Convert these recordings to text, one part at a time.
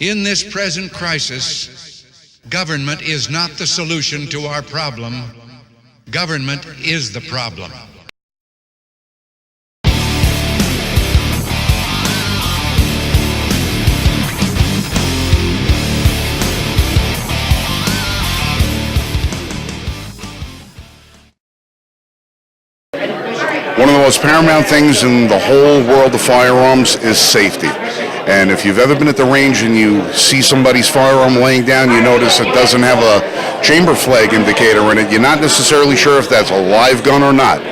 In this present crisis, government is not the solution to our problem. Government is the problem. One of the most paramount things in the whole world of firearms is safety. And if you've ever been at the range and you see somebody's firearm laying down, you notice it doesn't have a chamber flag indicator in it. You're not necessarily sure if that's a live gun or not.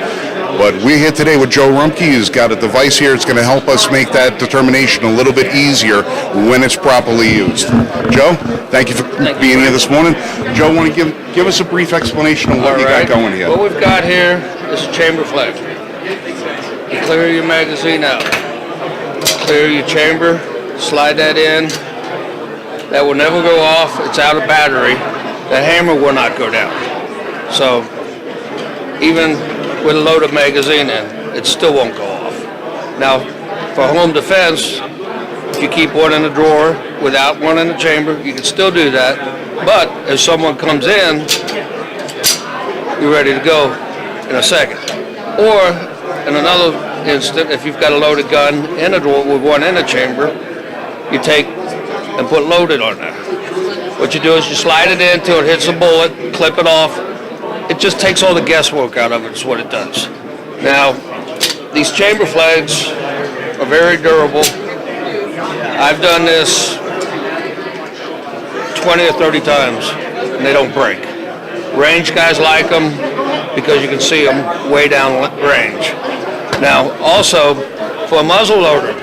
But we're here today with Joe Rumpke, who's got a device here that's going to help us make that determination a little bit easier when it's properly used. Joe, thank you for being here this morning. Joe, want to give us a brief explanation of what you got going here. What we've got here is a chamber flag. You clear your magazine out. Clear your chamber, slide that in. That will never go off. It's out of battery. The hammer will not go down. So even with a loaded magazine in, it still won't go off. Now, for home defense, if you keep one in the drawer without one in the chamber, you can still do that. But if someone comes in, you're ready to go in a second. Or in another instant, if you've got a loaded gun in a drawer with one in a chamber, you take and put loaded on there. What you do is you slide it in until it hits the bullet, clip it off. It just takes all the guesswork out of it, is what it does. Now, these chamber flags are very durable. I've done this 20 or 30 times, and they don't break. Range guys like them because you can see them way down range. Now, also, for a muzzle loader,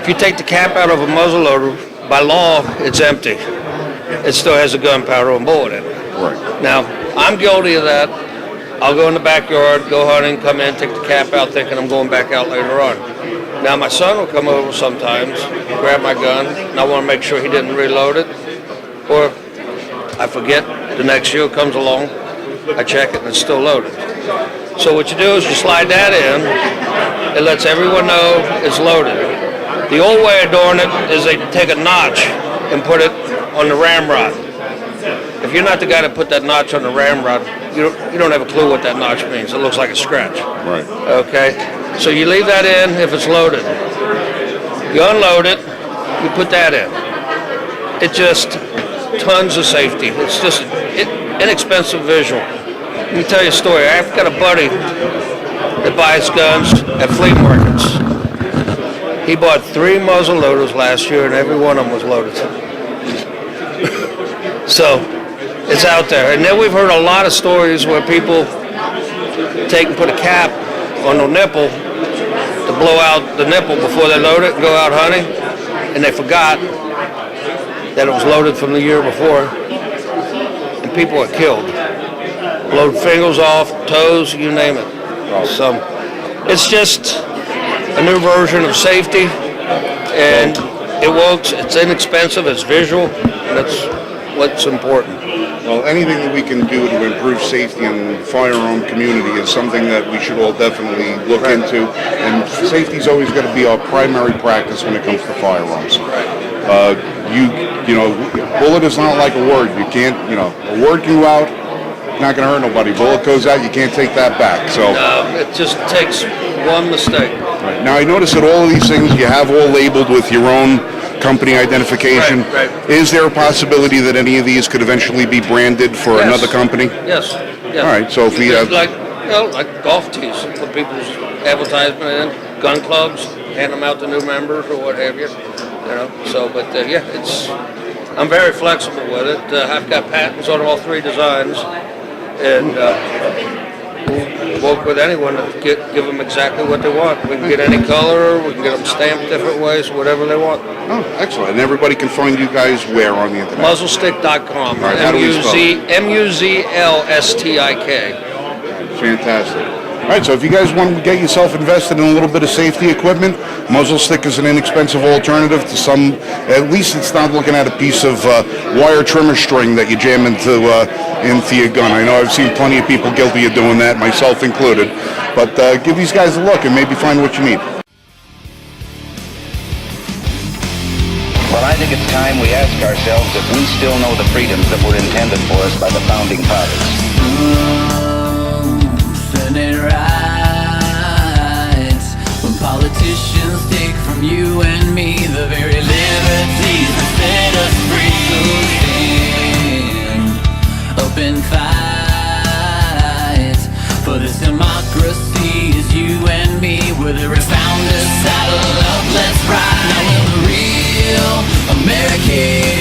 if you take the cap out of a muzzle loader, by law, it's empty. It still has a gunpowder and bullet in it. Right. Now, I'm guilty of that. I'll go in the backyard, go hunting, come in, take the cap out, thinking I'm going back out later on. Now, my son will come over sometimes, grab my gun, and I want to make sure he didn't reload it. Or I forget, the next year comes along, I check it, and it's still loaded. So what you do is you slide that in. It lets everyone know it's loaded. The old way of doing it is they take a notch and put it on the ramrod. If you're not the guy that put that notch on the ramrod, you don't have a clue what that notch means. It looks like a scratch. Right. Okay? So you leave that in if it's loaded. You unload it, you put that in. It just, tons of safety. It's just inexpensive visual. Let me tell you a story. I've got a buddy that buys guns at flea markets. He bought 3 muzzle loaders last year, and every one of them was loaded. So, it's out there. And then we've heard a lot of stories where people take and put a cap on the nipple to blow out the nipple before they load it and go out hunting, and they forgot that it was loaded from the year before, and people are killed. Blowed fingers off, toes, you name it. So it's just a new version of safety, and it works. It's inexpensive, it's visual, and that's what's important. Well, anything that we can do to improve safety in the firearm community is something that we should all definitely look into. And safety's always got to be our primary practice when it comes to firearms. You know, bullet is not like a word. You can't, a word can go out, not going to hurt nobody. Bullet goes out, you can't take that back. So it just takes one mistake. Right. Now I notice that all of these things you have all labeled with your own company identification. Right. Is there a possibility that any of these could eventually be branded for another company? Yes. All right. So if we have like golf tees, put people's advertisement in, gun clubs, hand them out to new members or what have you. I'm very flexible with it. I've got patents on all 3 designs, and we'll work with anyone to give them exactly what they want. We can get any color, we can get them stamped different ways, whatever they want. Oh, excellent. And everybody can find you guys where on the internet? Muzlstick.com. All right, how do we spell it? MUZLSTIK. Fantastic. All right, so if you guys want to get yourself invested in a little bit of safety equipment, Muzlstick is an inexpensive alternative to some. At least it's not looking at a piece of wire trimmer string that you jam into your gun. I know I've seen plenty of people guilty of doing that, myself included. But give these guys a look and maybe find what you need. When I think it's time we ask ourselves if we still know the freedoms that were intended for us by the founding fathers. Senate rights, when politicians take from you and me the very liberties that set us free. So stand up and fight for this democracy. Is you and me, we're the founders. Saddle up, let's ride. Now we're the real Americans.